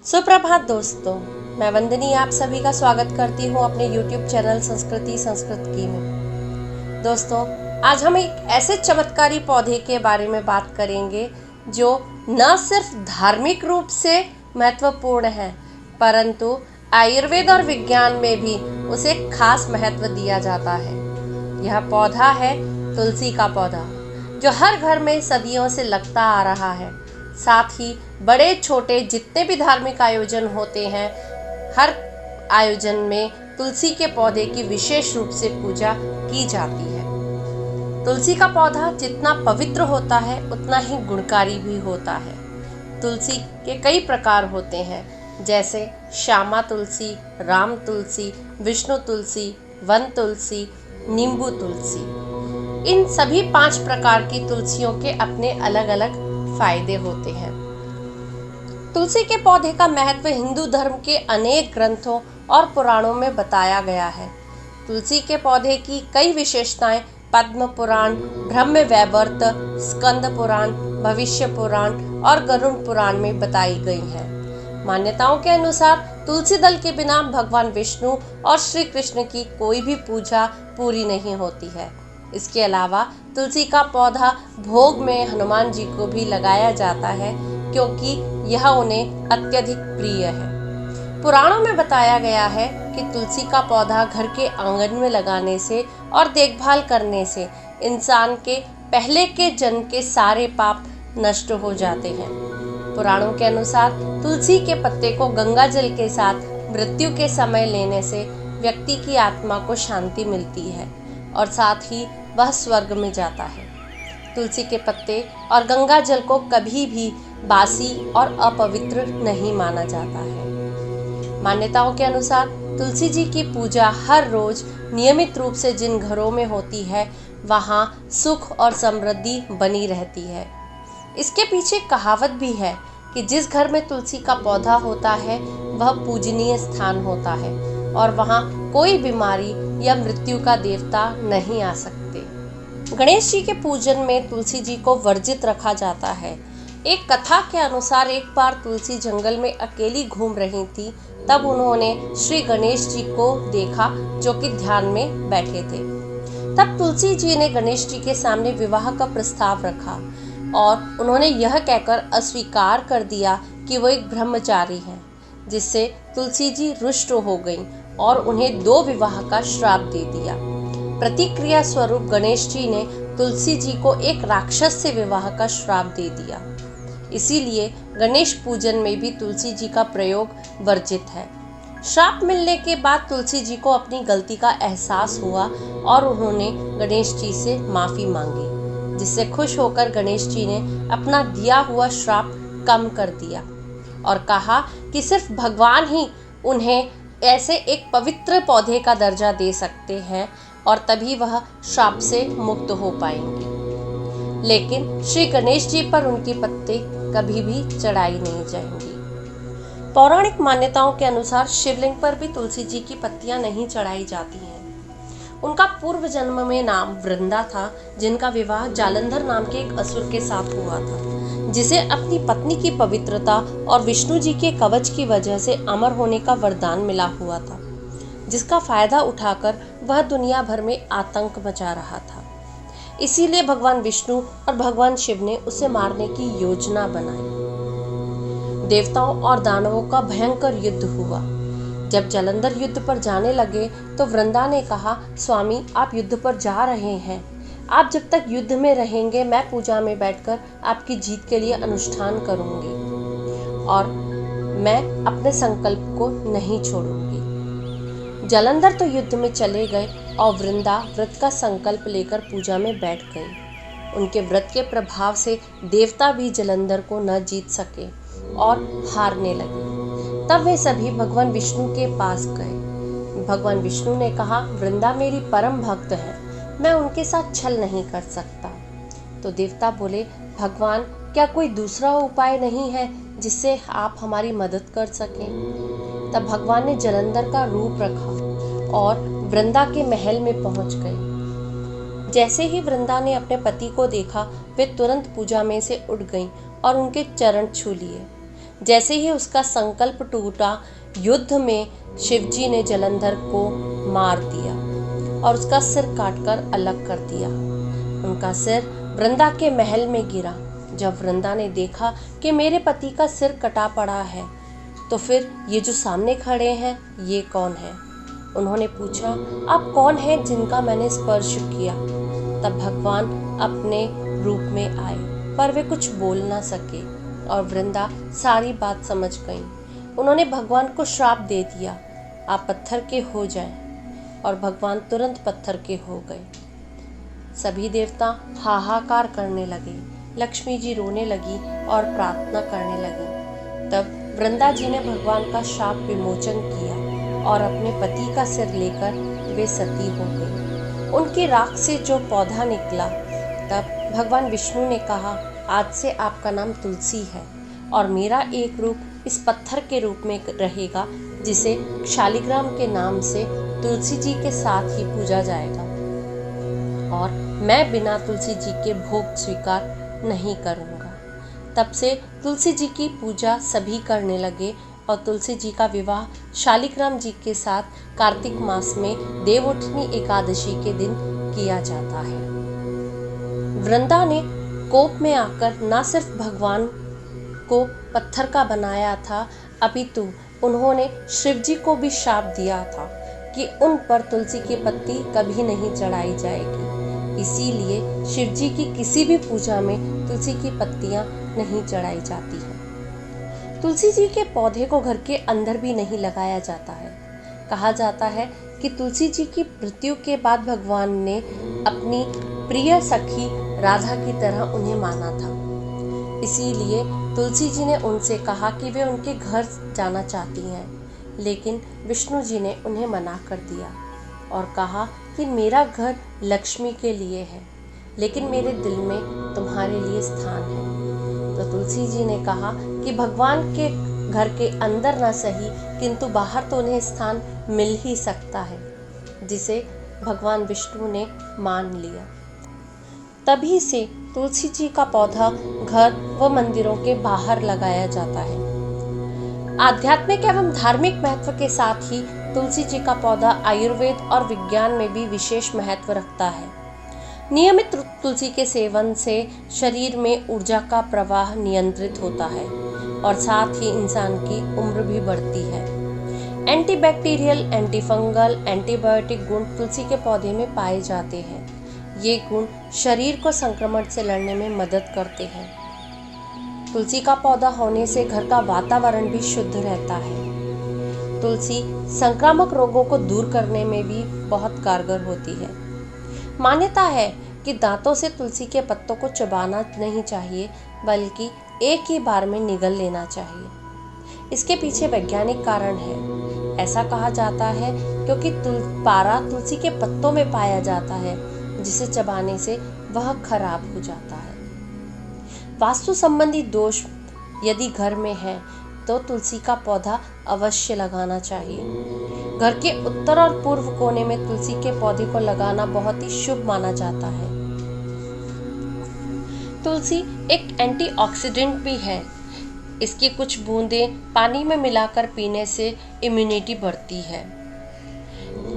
सुप्रभात दोस्तों, मैं वंदनी आप सभी का स्वागत करती हूँ अपने YouTube चैनल संस्कृति संस्कृत में। दोस्तों, आज हम एक ऐसे चमत्कारी पौधे के बारे में बात करेंगे जो न सिर्फ धार्मिक रूप से महत्वपूर्ण है, परंतु आयुर्वेद और विज्ञान में भी उसे खास महत्व दिया जाता है। यह पौधा है तुलसी का पौधा, जो हर घर में सदियों से लगता आ रहा है। साथ ही बड़े छोटे जितने भी धार्मिक आयोजन होते हैं, हर आयोजन में तुलसी के पौधे की विशेष रूप से पूजा की जाती है। तुलसी का पौधा जितना पवित्र होता है उतना ही गुणकारी भी होता है। तुलसी के कई प्रकार होते हैं, जैसे श्यामा तुलसी, राम तुलसी, विष्णु तुलसी, वन तुलसी, नींबू तुलसी। इन सभी 5 प्रकार की तुलसियों के अपने अलग अलग फायदे होते हैं। तुलसी के पौधे का महत्व हिंदू धर्म के अनेक ग्रंथों और पुराणों में बताया गया है। तुलसी के पौधे की कई विशेषताएं पद्म पुराण, ब्रह्म वैवर्त, स्कंद पुराण, भविष्य पुराण और गरुड़ पुराण में बताई गई हैं। मान्यताओं के अनुसार तुलसी दल के बिना भगवान विष्णु और श्री कृष्ण की कोई भी पूजा पूरी नहीं होती है। इसके अलावा तुलसी का पौधा भोग में हनुमान जी को भी लगाया जाता है, क्योंकि यह उन्हें अत्यधिक प्रिय है। पुराणों में बताया गया है कि तुलसी का पौधा घर के आंगन में लगाने से और देखभाल करने से इंसान के पहले के जन्म के सारे पाप नष्ट हो जाते हैं। पुराणों के अनुसार तुलसी के पत्ते को गंगा जल के साथ मृत्यु के समय लेने से व्यक्ति की आत्मा को शांति मिलती है और साथ ही वह स्वर्ग में जाता है। तुलसी के पत्ते और गंगा जल को कभी भी बासी और अपवित्र नहीं माना जाता है। मान्यताओं के अनुसार तुलसी जी की पूजा हर रोज नियमित रूप से जिन घरों में होती है, वहाँ सुख और समृद्धि बनी रहती है। इसके पीछे कहावत भी है कि जिस घर में तुलसी का पौधा होता है वह पूजनीय स्थान होता है और वहाँ कोई बीमारी या मृत्यु का देवता नहीं आ सकते। गणेश जी के पूजन में तुलसी जी को वर्जित रखा जाता है। एक कथा के अनुसार एक बार तुलसी जंगल में अकेली घूम रही थी, तब उन्होंने श्री गणेश जी को देखा जो कि ध्यान में बैठे थे। तब तुलसी जी ने गणेश जी के सामने विवाह का प्रस्ताव रखा और उन्होंने यह कहकर अस्वीकार कर दिया कि वो एक ब्रह्मचारी हैं, जिससे तुलसी जी रुष्ट हो गईं और उन्हें 2 विवाह का श्राप दे दिया। प्रतिक्रिया स्वरूप गणेश जी ने तुलसी जी को एक राक्षस से विवाह का श्राप दे दिया। इसीलिए गणेश पूजन में भी तुलसी जी का प्रयोग वर्जित है। श्राप मिलने के बाद तुलसी जी को अपनी गलती का एहसास हुआ और उन्होंने गणेश जी से माफी मांगी, जिससे खुश होकर गणेश जी ने अपना दिया हुआ श्राप कम कर दिया और कहा कि सिर्फ भगवान ही उन्हें ऐसे एक पवित्र पौधे का दर्जा दे सकते हैं और तभी वह श्राप से मुक्त हो पाएंगे। लेकिन श्री गणेश जी पर उनके पत्ते कभी भी चढ़ाई नहीं जाएंगी। पौराणिक मान्यताओं के अनुसार शिवलिंग पर भी तुलसी जी की पत्तियां नहीं चढ़ाई जाती हैं। उनका पूर्व जन्म में नाम वृंदा था, जिनका विवाह जालंधर नाम के एक असुर के साथ हुआ था, जिसे अपनी पत्नी की पवित्रता और विष्णु जी के कवच की वजह से अमर होने का वरदान मिला हुआ था, जिसका फायदा उठाकर वह दुनिया भर में आतंक मचा रहा था। इसीलिए भगवान विष्णु और भगवान शिव ने उसे मारने की योजना बनाई। देवताओं और दानवों का भयंकर युद्ध हुआ। जब जालंधर युद्ध पर जाने लगे तो वृंदा ने कहा, स्वामी आप युद्ध पर जा रहे हैं, आप जब तक युद्ध में रहेंगे मैं पूजा में बैठकर आपकी जीत के लिए अनुष्ठान करूंगी और मैं अपने संकल्प को नहीं छोड़ूंगी। जालंधर तो युद्ध में चले गए और वृंदा व्रत का संकल्प लेकर पूजा में बैठ गई। उनके व्रत के प्रभाव से देवता भी जालंधर को न जीत सके और हारने लगे। तब वे सभी भगवान विष्णु के पास गए। भगवान विष्णु ने कहा, वृंदा मेरी परम भक्त है, मैं उनके साथ छल नहीं कर सकता। तो देवता बोले, भगवान क्या कोई दूसरा उपाय नहीं है जिससे आप हमारी मदद कर सकें? तब भगवान ने जालंधर का रूप रखा और वृंदा के महल में पहुंच गए। जैसे ही वृंदा ने अपने पति को देखा, वे तुरंत पूजा में से उठ गईं और उनके चरण छू लिए। जैसे ही उसका संकल्प टूटा, युद्ध में शिवजी ने जलंधर को मार दिया और उसका सिर काटकर अलग कर दिया। उनका सिर वृंदा के महल में गिरा। जब वृंदा ने देखा कि मेरे पति का सिर कटा पड़ा है, तो फिर ये जो सामने खड़े हैं ये कौन है? उन्होंने पूछा, आप कौन हैं जिनका मैंने स्पर्श किया? तब भगवान अपने रूप में आए, पर वे कुछ बोल ना सके और वृंदा सारी बात समझ गई। उन्होंने भगवान को श्राप दे दिया, आप पत्थर के हो जाएं, और भगवान तुरंत पत्थर के हो गए। सभी देवता हाहाकार करने लगे, लक्ष्मी जी रोने लगी और प्रार्थना करने लगी। तब वृंदा जी ने भगवान का शाप विमोचन किया और अपने पति का सिर लेकर वे सती हो गई। उनकी राख से जो पौधा निकला, तब भगवान विष्णु ने कहा, आज से आपका नाम तुलसी है और मेरा एक रूप इस पत्थर के रूप में रहेगा, जिसे शालिग्राम के नाम से तुलसी जी के साथ ही पूजा जाएगा और मैं बिना तुलसी जी के भोग स्वीकार नहीं करूँगा। तब से तुलसी जी की पूजा सभी करने लगे और तुलसी जी का विवाह शालिग्राम जी के साथ कार्तिक मास में देवउठनी एकादशी के दिन किया जाता है। वृंदा ने कोप में आकर न सिर्फ भगवान को पत्थर का बनाया था, अपितु उन्होंने शिव जी को भी शाप दिया था कि उन पर तुलसी की पत्ती कभी नहीं चढ़ाई जाएगी। इसीलिए शिव जी की किसी भी पूजा में तुलसी की पत्तियां नहीं चढ़ाई जाती हैं। तुलसी जी के पौधे को घर के अंदर भी नहीं लगाया जाता है। कहा जाता है कि तुलसी जी की मृत्यु के बाद भगवान ने अपनी प्रिय सखी राधा की तरह उन्हें माना था। इसीलिए तुलसी जी ने उनसे कहा कि वे उनके घर जाना चाहती हैं, लेकिन विष्णु जी ने उन्हें मना कर दिया और कहा कि मेरा घर लक्ष्मी के लिए है, लेकिन मेरे दिल में तुम्हारे लिए स्थान है। तो तुलसी जी ने कहा कि भगवान के घर के अंदर ना सही, किंतु बाहर तो उन्हें स्थान मिल ही सकता है, जिसे भगवान विष्णु ने मान लिया। तभी से तुलसी जी का पौधा घर व मंदिरों के बाहर लगाया जाता है। आध्यात्मिक एवं धार्मिक महत्व के साथ ही तुलसी जी का पौधा आयुर्वेद और विज्ञान में भी विशेष महत्व रखता है। नियमित तुलसी के सेवन से शरीर में ऊर्जा का प्रवाह नियंत्रित होता है और साथ ही इंसान की उम्र भी बढ़ती है। एंटीबैक्टीरियल, एंटीफंगल, एंटीबायोटिक गुण तुलसी के पौधे में पाए जाते हैं। ये गुण शरीर को संक्रमण से लड़ने में मदद करते हैं। तुलसी का पौधा होने से घर का वातावरण भी शुद्ध रहता है। तुलसी संक्रामक रोगों को दूर करने में भी बहुत कारगर होती है। मान्यता है कि दांतों से तुलसी के पत्तों को चबाना नहीं चाहिए, बल्कि एक ही बार में निगल लेना चाहिए। इसके पीछे वैज्ञानिक कारण है। ऐसा कहा जाता है क्योंकि पारा तुलसी के पत्तों में पाया जाता है, जिसे चबाने से वह खराब हो जाता है। वास्तु संबंधी दोष यदि घर में है तो तुलसी का पौधा अवश्य लगाना चाहिए। घर के उत्तर और पूर्व कोने में तुलसी के पौधे को लगाना बहुत ही शुभ माना जाता है। तुलसी एक एंटीऑक्सीडेंट भी है। इसकी कुछ बूंदें पानी में मिलाकर पीने से इम्यूनिटी बढ़ती है।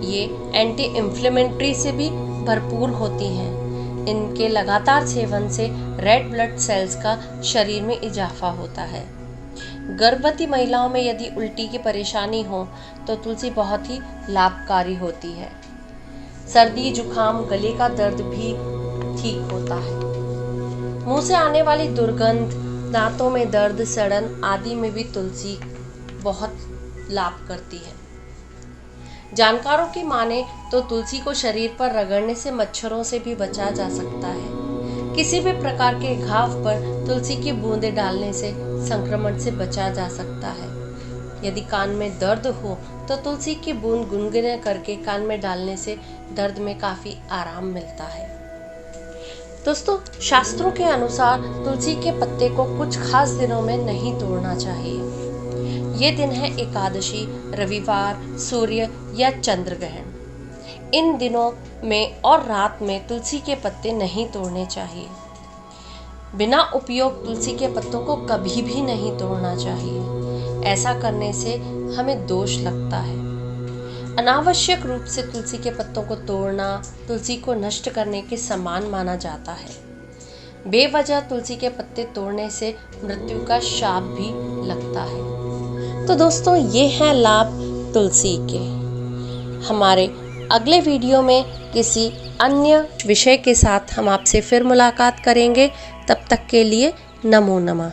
ये एंटी इन्फ्लेमेटरी से भी भरपूर होती हैं। इनके लगातार सेवन से रेड ब्लड सेल्स का शरीर में इजाफा होता है। गर्भवती महिलाओं में यदि उल्टी की परेशानी हो तो तुलसी बहुत ही लाभकारी होती है। सर्दी, जुखाम, गले का दर्द भी ठीक होता है। मुंह से आने वाली दुर्गंध, दांतों में दर्द, सड़न आदि में भी तुलसी बहुत लाभ करती है। जानकारों की माने तो तुलसी को शरीर पर रगड़ने से मच्छरों से भी बचा जा सकता है। किसी भी प्रकार के घाव पर तुलसी की बूंदें डालने से संक्रमण से बचा जा सकता है। यदि कान में दर्द हो तो तुलसी की बूंद गुनगुने करके कान में डालने से दर्द में काफी आराम मिलता है। दोस्तों, शास्त्रों के अनुसार तुलसी के पत्ते को कुछ खास दिनों में नहीं तोड़ना चाहिए। ये दिन है एकादशी, रविवार, सूर्य या चंद्र ग्रहण। इन दिनों में और रात में तुलसी के पत्ते नहीं तोड़ने चाहिए। बिना उपयोग तुलसी के पत्तों को कभी भी नहीं तोड़ना चाहिए। ऐसा करने से हमें दोष लगता है। अनावश्यक रूप से तुलसी के पत्तों को तोड़ना तुलसी को नष्ट करने के समान माना जाता है। बेवजह तुलसी के पत्ते तोड़ने से मृत्यु का शाप भी लगता है। तो दोस्तों, ये हैं लाभ तुलसी के। हमारे अगले वीडियो में किसी अन्य विषय के साथ हम आपसे फिर मुलाकात करेंगे। तब तक के लिए नमो नमः।